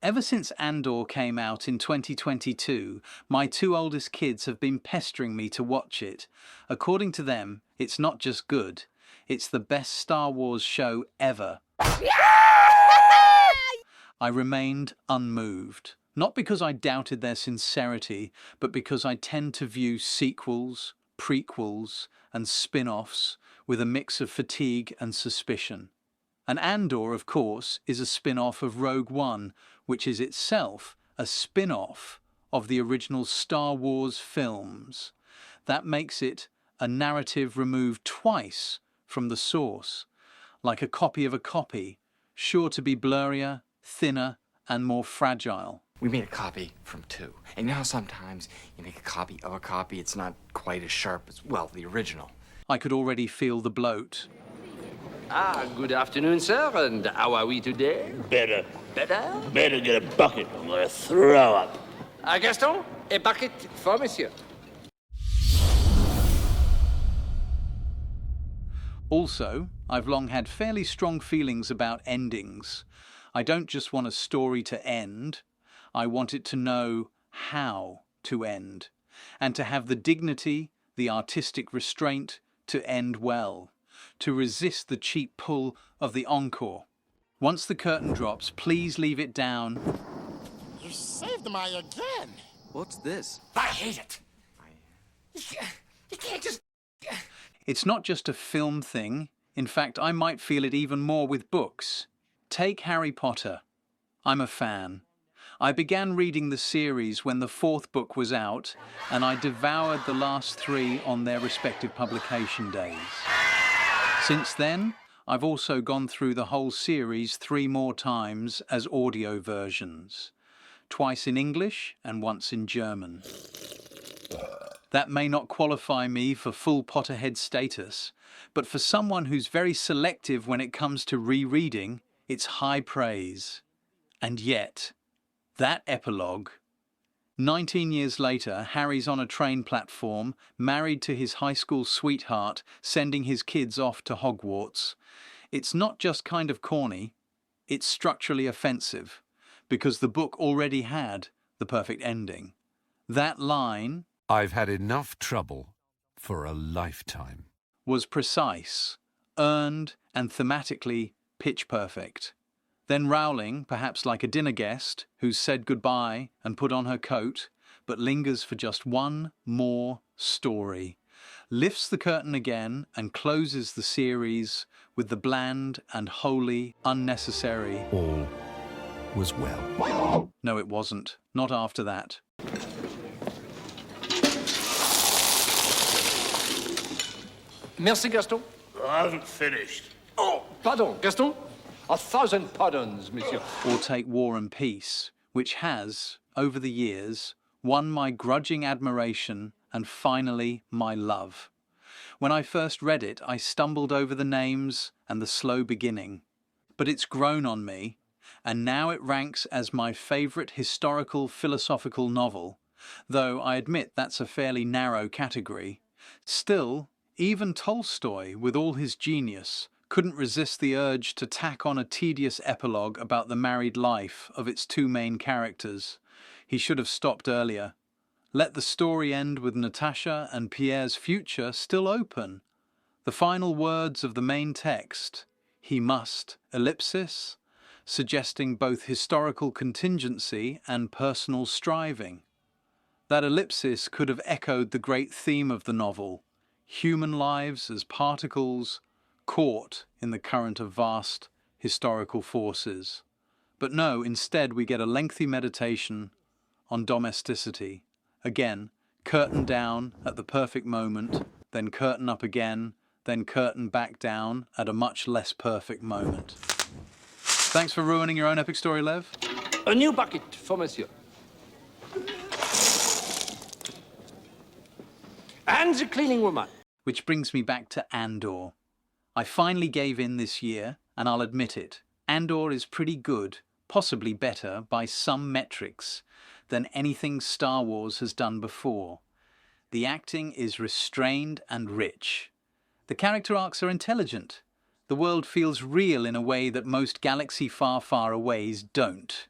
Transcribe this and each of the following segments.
Ever since Andor came out in 2022, my two oldest kids have been pestering me to watch it. According to them, it's not just good, it's the best Star Wars show ever. I remained unmoved, not because I doubted their sincerity, but because I tend to view sequels, prequels, and spin-offs with a mix of fatigue and suspicion. And Andor, of course, is a spin-off of Rogue One, which is itself a spin-off of the original Star Wars films. That makes it a narrative removed twice from the source, like a copy of a copy, sure to be blurrier, thinner, and more fragile. We made a copy from two. And you know how sometimes you make a copy of a copy, it's not quite as sharp as, well, the original. I could already feel the bloat. Good afternoon, sir, and how are we today? Better. Better? Better get a bucket. I'm gonna throw up. Gaston, a bucket for monsieur. Also, I've long had fairly strong feelings about endings. I don't just want a story to end, I want it to know how to end, and to have the dignity, the artistic restraint to end well, to resist the cheap pull of the encore. Once the curtain drops, please leave it down. You saved my again. What's this? I hate it. You can't just... It's not just a film thing. In fact, I might feel it even more with books. Take Harry Potter. I'm a fan. I began reading the series when the fourth book was out, and I devoured the last three on their respective publication days. Since then, I've also gone through the whole series 3 more times as audio versions, twice in English and once in German. That may not qualify me for full Potterhead status, but for someone who's very selective when it comes to rereading, it's high praise. And yet, that epilogue. 19 years later, Harry's on a train platform, married to his high school sweetheart, sending his kids off to Hogwarts. It's not just kind of corny, it's structurally offensive, because the book already had the perfect ending. That line, "I've had enough trouble for a lifetime," was precise, earned, and thematically pitch perfect. Then Rowling, perhaps like a dinner guest, who's said goodbye and put on her coat, but lingers for just one more story, lifts the curtain again and closes the series with the bland and wholly unnecessary, all was well. No, it wasn't. Not after that. Merci, Gaston. I haven't finished. Oh, pardon, Gaston. 1,000 pardons, monsieur. Or take War and Peace, which has, over the years, won my grudging admiration and finally my love. When I first read it, I stumbled over the names and the slow beginning. But it's grown on me, and now it ranks as my favourite historical philosophical novel, though I admit that's a fairly narrow category. Still, even Tolstoy, with all his genius, couldn't resist the urge to tack on a tedious epilogue about the married life of its 2 main characters. He should have stopped earlier. Let the story end with Natasha and Pierre's future still open. The final words of the main text, "he must," ellipsis, suggesting both historical contingency and personal striving. That ellipsis could have echoed the great theme of the novel, human lives as particles caught in the current of vast historical forces. But no, instead we get a lengthy meditation on domesticity. Again, curtain down at the perfect moment, then curtain up again, then curtain back down at a much less perfect moment. Thanks for ruining your own epic story, Lev. A new bucket for monsieur. And the cleaning woman. Which brings me back to Andor. I finally gave in this year, and I'll admit it. Andor is pretty good, possibly better by some metrics than anything Star Wars has done before. The acting is restrained and rich. The character arcs are intelligent. The world feels real in a way that most galaxy far, far aways don't.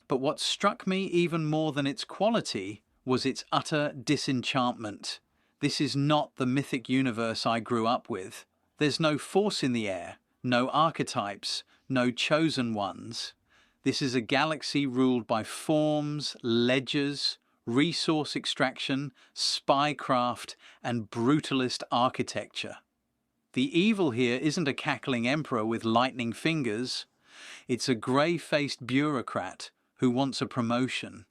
But what struck me even more than its quality was its utter disenchantment. This is not the mythic universe I grew up with. There's no force in the air, no archetypes, no chosen ones. This is a galaxy ruled by forms, ledgers, resource extraction, spycraft, and brutalist architecture. The evil here isn't a cackling emperor with lightning fingers. It's a grey-faced bureaucrat who wants a promotion.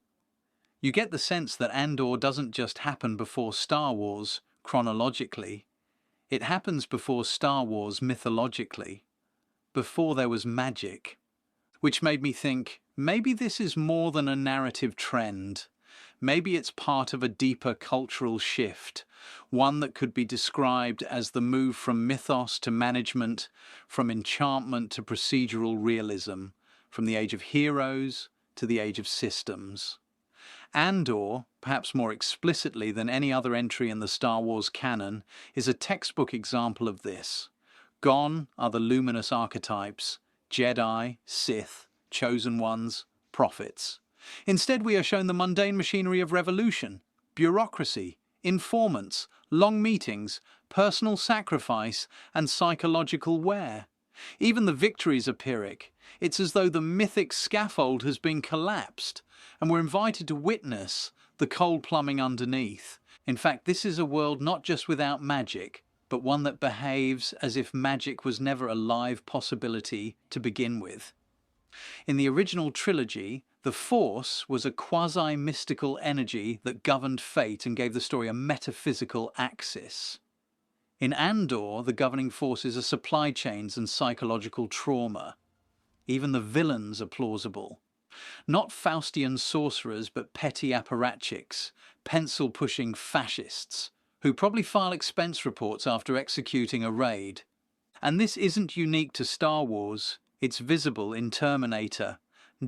You get the sense that Andor doesn't just happen before Star Wars, chronologically. It happens before Star Wars, mythologically. Before there was magic. Which made me think, maybe this is more than a narrative trend. Maybe it's part of a deeper cultural shift, one that could be described as the move from mythos to management, from enchantment to procedural realism, from the age of heroes to the age of systems. Andor, perhaps more explicitly than any other entry in the Star Wars canon, is a textbook example of this. Gone are the luminous archetypes, Jedi, Sith, chosen ones, prophets. Instead, we are shown the mundane machinery of revolution, bureaucracy, informants, long meetings, personal sacrifice, and psychological wear. Even the victories are Pyrrhic. It's as though the mythic scaffold has been collapsed, and we're invited to witness the cold plumbing underneath. In fact, this is a world not just without magic, but one that behaves as if magic was never a live possibility to begin with. In the original trilogy, the Force was a quasi-mystical energy that governed fate and gave the story a metaphysical axis. In Andor, the governing forces are supply chains and psychological trauma. Even the villains are plausible. Not Faustian sorcerers, but petty apparatchiks, pencil-pushing fascists, who probably file expense reports after executing a raid. And this isn't unique to Star Wars. It's visible in Terminator,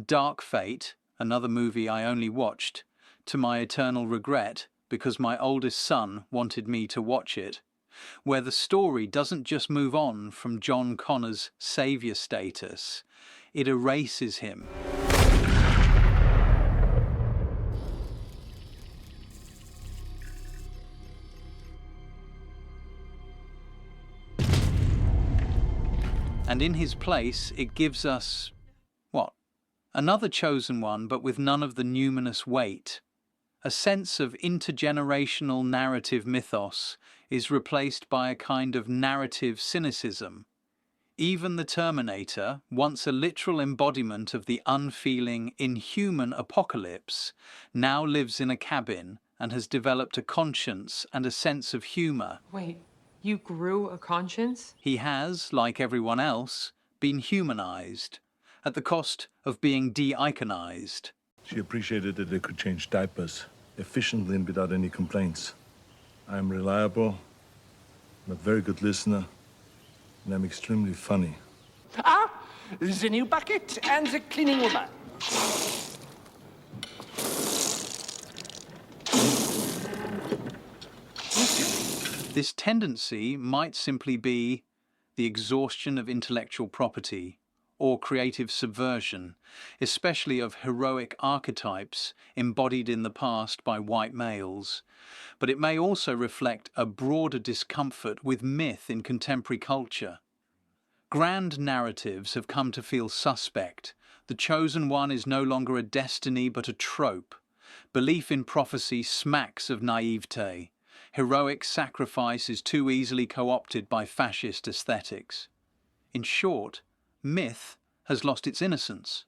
Dark Fate, another movie I only watched, to my eternal regret, because my oldest son wanted me to watch it, where the story doesn't just move on from John Connor's saviour status, it erases him. And in his place, it gives us, what? Another chosen one, but with none of the numinous weight. A sense of intergenerational narrative mythos is replaced by a kind of narrative cynicism. Even the Terminator, once a literal embodiment of the unfeeling, inhuman apocalypse, now lives in a cabin and has developed a conscience and a sense of humour. Wait, you grew a conscience? He has, like everyone else, been humanized, at the cost of being de-iconized. She appreciated that they could change diapers efficiently and without any complaints. I'm reliable, I'm a very good listener, and I'm extremely funny. Ah, the new bucket and the cleaning woman. This tendency might simply be the exhaustion of intellectual property or creative subversion, especially of heroic archetypes embodied in the past by white males. But it may also reflect a broader discomfort with myth in contemporary culture. Grand narratives have come to feel suspect. The chosen one is no longer a destiny but a trope. Belief in prophecy smacks of naivete. Heroic sacrifice is too easily co-opted by fascist aesthetics. In short, myth has lost its innocence,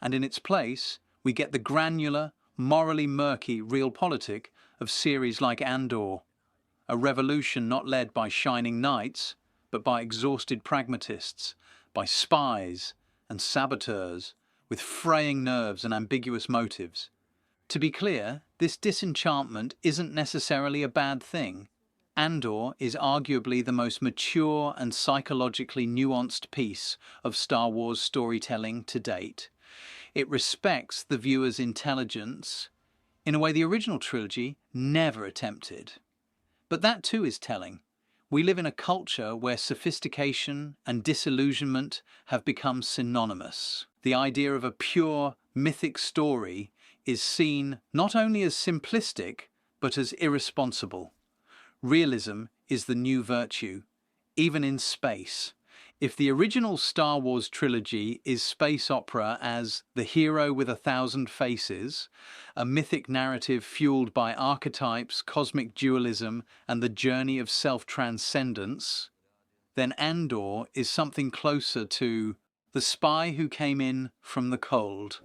and in its place we get the granular, morally murky realpolitik of series like Andor, a revolution not led by shining knights, but by exhausted pragmatists, by spies and saboteurs with fraying nerves and ambiguous motives. To be clear, this disenchantment isn't necessarily a bad thing. Andor is arguably the most mature and psychologically nuanced piece of Star Wars storytelling to date. It respects the viewer's intelligence in a way the original trilogy never attempted. But that too is telling. We live in a culture where sophistication and disillusionment have become synonymous. The idea of a pure, mythic story is seen not only as simplistic, but as irresponsible. Realism is the new virtue, even in space. If the original Star Wars trilogy is space opera as the hero with 1,000 faces, a mythic narrative fueled by archetypes, cosmic dualism, and the journey of self-transcendence, then Andor is something closer to the spy who came in from the cold.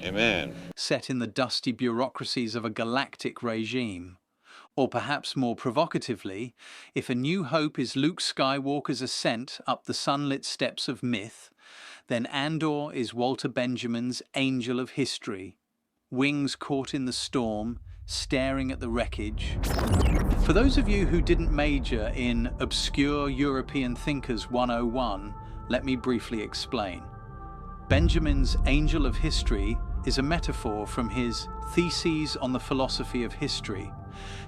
Amen. Set in the dusty bureaucracies of a galactic regime. Or perhaps more provocatively, if A New Hope is Luke Skywalker's ascent up the sunlit steps of myth, then Andor is Walter Benjamin's angel of history, wings caught in the storm, staring at the wreckage. For those of you who didn't major in Obscure European Thinkers 101, let me briefly explain. Benjamin's angel of history is a metaphor from his Theses on the Philosophy of History,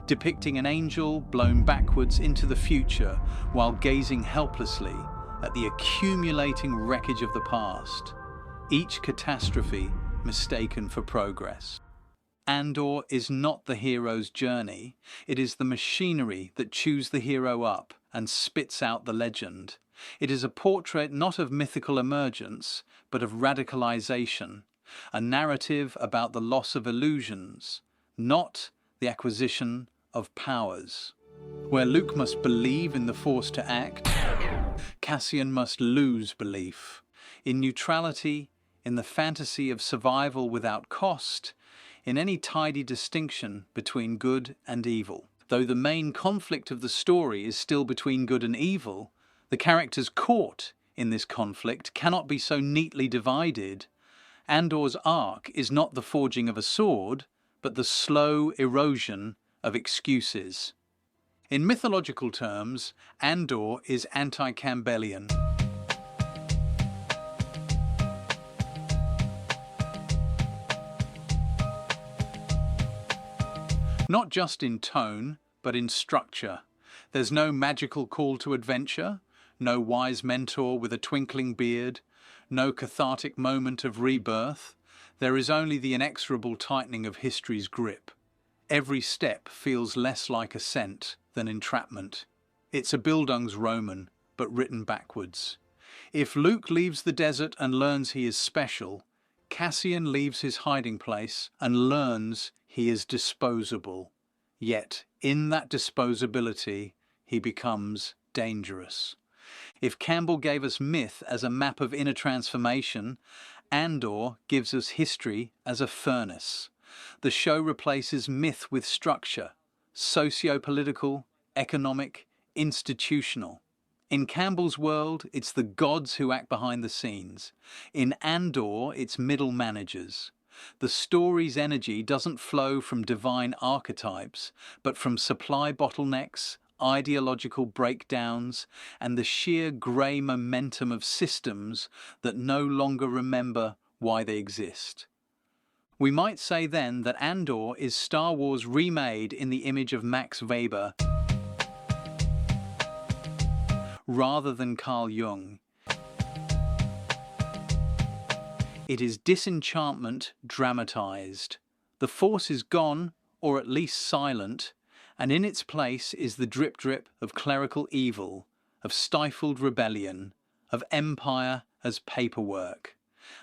depicting an angel blown backwards into the future while gazing helplessly at the accumulating wreckage of the past, each catastrophe mistaken for progress. Andor is not the hero's journey, it is the machinery that chews the hero up and spits out the legend. It is a portrait not of mythical emergence, but of radicalization, a narrative about the loss of illusions, not the acquisition of powers. Where Luke must believe in the Force to act, Cassian must lose belief. In neutrality, in the fantasy of survival without cost, in any tidy distinction between good and evil. Though the main conflict of the story is still between good and evil, the characters caught in this conflict cannot be so neatly divided. Andor's arc is not the forging of a sword, but the slow erosion of excuses. In mythological terms, Andor is anti-Campbellian. Not just in tone, but in structure. There's no magical call to adventure, no wise mentor with a twinkling beard, no cathartic moment of rebirth. There is only the inexorable tightening of history's grip. Every step feels less like ascent than entrapment. It's a Bildungsroman, but written backwards. If Luke leaves the desert and learns he is special, Cassian leaves his hiding place and learns he is disposable. Yet, in that disposability, he becomes dangerous. If Campbell gave us myth as a map of inner transformation, Andor gives us history as a furnace. The show replaces myth with structure, socio-political, economic, institutional. In Campbell's world, it's the gods who act behind the scenes. In Andor, it's middle managers. The story's energy doesn't flow from divine archetypes, but from supply bottlenecks, ideological breakdowns, and the sheer grey momentum of systems that no longer remember why they exist. We might say then that Andor is Star Wars remade in the image of Max Weber rather than Carl Jung. It is disenchantment dramatized. The Force is gone, or at least silent, and in its place is the drip-drip of clerical evil, of stifled rebellion, of empire as paperwork.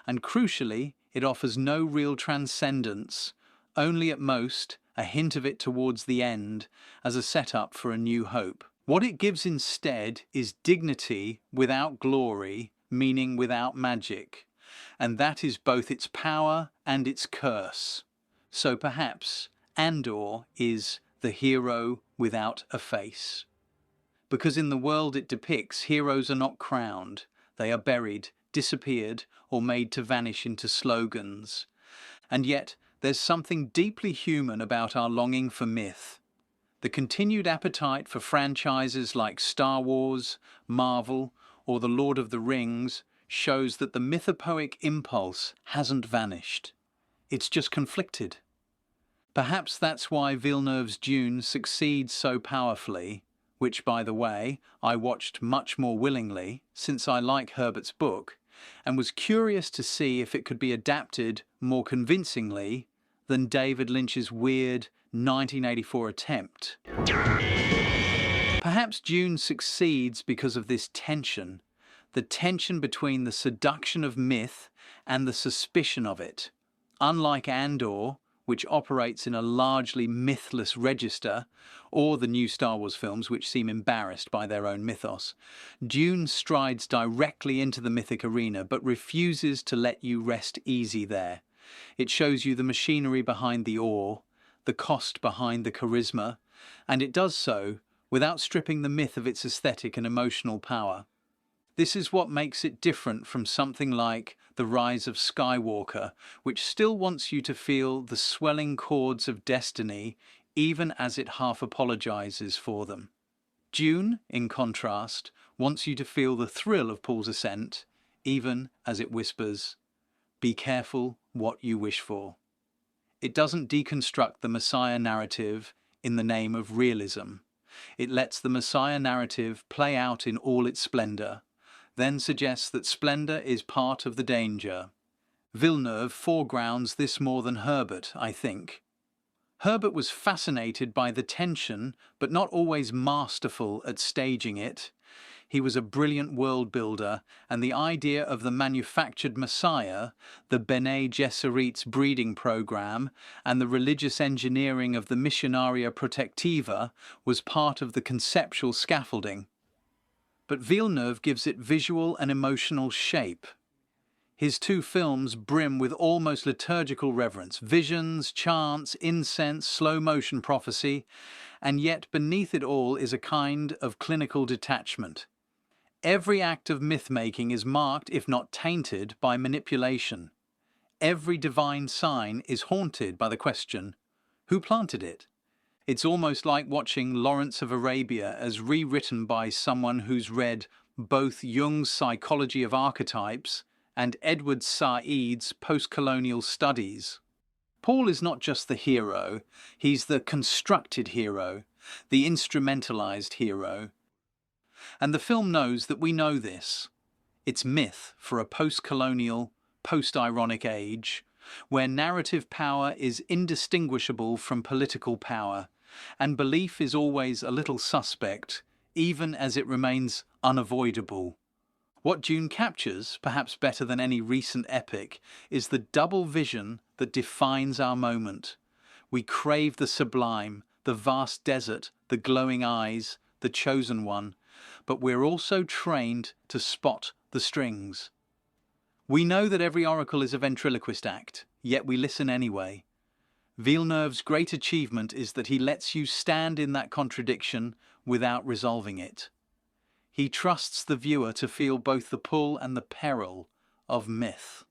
And crucially, it offers no real transcendence, only at most a hint of it towards the end as a setup for A New Hope. What it gives instead is dignity without glory, meaning without magic. And that is both its power and its curse. So perhaps Andor is the hero without a face. Because in the world it depicts, heroes are not crowned. They are buried, disappeared, or made to vanish into slogans. And yet there's something deeply human about our longing for myth. The continued appetite for franchises like Star Wars, Marvel, or The Lord of the Rings shows that the mythopoeic impulse hasn't vanished. It's just conflicted. Perhaps that's why Villeneuve's Dune succeeds so powerfully, which, by the way, I watched much more willingly, since I like Herbert's book, and was curious to see if it could be adapted more convincingly than David Lynch's weird 1984 attempt. Perhaps Dune succeeds because of this tension, the tension between the seduction of myth and the suspicion of it. Unlike Andor, which operates in a largely mythless register, or the new Star Wars films, which seem embarrassed by their own mythos, Dune strides directly into the mythic arena but refuses to let you rest easy there. It shows you the machinery behind the awe, the cost behind the charisma, and it does so without stripping the myth of its aesthetic and emotional power. This is what makes it different from something like The Rise of Skywalker, which still wants you to feel the swelling chords of destiny even as it half apologizes for them. Dune, in contrast, wants you to feel the thrill of Paul's ascent, even as it whispers, "Be careful what you wish for." It doesn't deconstruct the Messiah narrative in the name of realism. It lets the Messiah narrative play out in all its splendor, then suggests that splendor is part of the danger. Villeneuve foregrounds this more than Herbert, I think. Herbert was fascinated by the tension, but not always masterful at staging it. He was a brilliant world builder, and the idea of the manufactured Messiah, the Bene Gesserit's breeding program, and the religious engineering of the Missionaria Protectiva was part of the conceptual scaffolding. But Villeneuve gives it visual and emotional shape. His two films brim with almost liturgical reverence, visions, chants, incense, slow-motion prophecy, and yet beneath it all is a kind of clinical detachment. Every act of myth-making is marked, if not tainted, by manipulation. Every divine sign is haunted by the question, who planted it? It's almost like watching Lawrence of Arabia as rewritten by someone who's read both Jung's Psychology of Archetypes and Edward Said's post-colonial studies. Paul is not just the hero, he's the constructed hero, the instrumentalized hero. And the film knows that we know this. It's myth for a post-colonial, post-ironic age, where narrative power is indistinguishable from political power, and belief is always a little suspect, even as it remains unavoidable. What Dune captures, perhaps better than any recent epic, is the double vision that defines our moment. We crave the sublime, the vast desert, the glowing eyes, the chosen one, but we're also trained to spot the strings. We know that every oracle is a ventriloquist act, yet we listen anyway. Villeneuve's great achievement is that he lets you stand in that contradiction without resolving it. He trusts the viewer to feel both the pull and the peril of myth.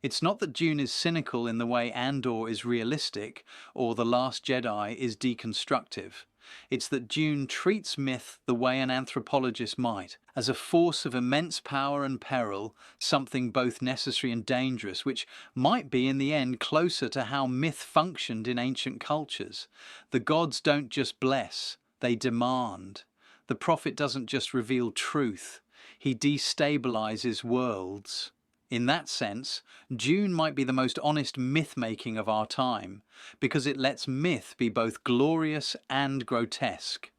It's not that Dune is cynical in the way Andor is realistic or The Last Jedi is deconstructive. It's that Dune treats myth the way an anthropologist might, as a force of immense power and peril, something both necessary and dangerous, which might be in the end closer to how myth functioned in ancient cultures. The gods don't just bless, they demand. The prophet doesn't just reveal truth, he destabilizes worlds. In that sense, Dune might be the most honest myth-making of our time, because it lets myth be both glorious and grotesque.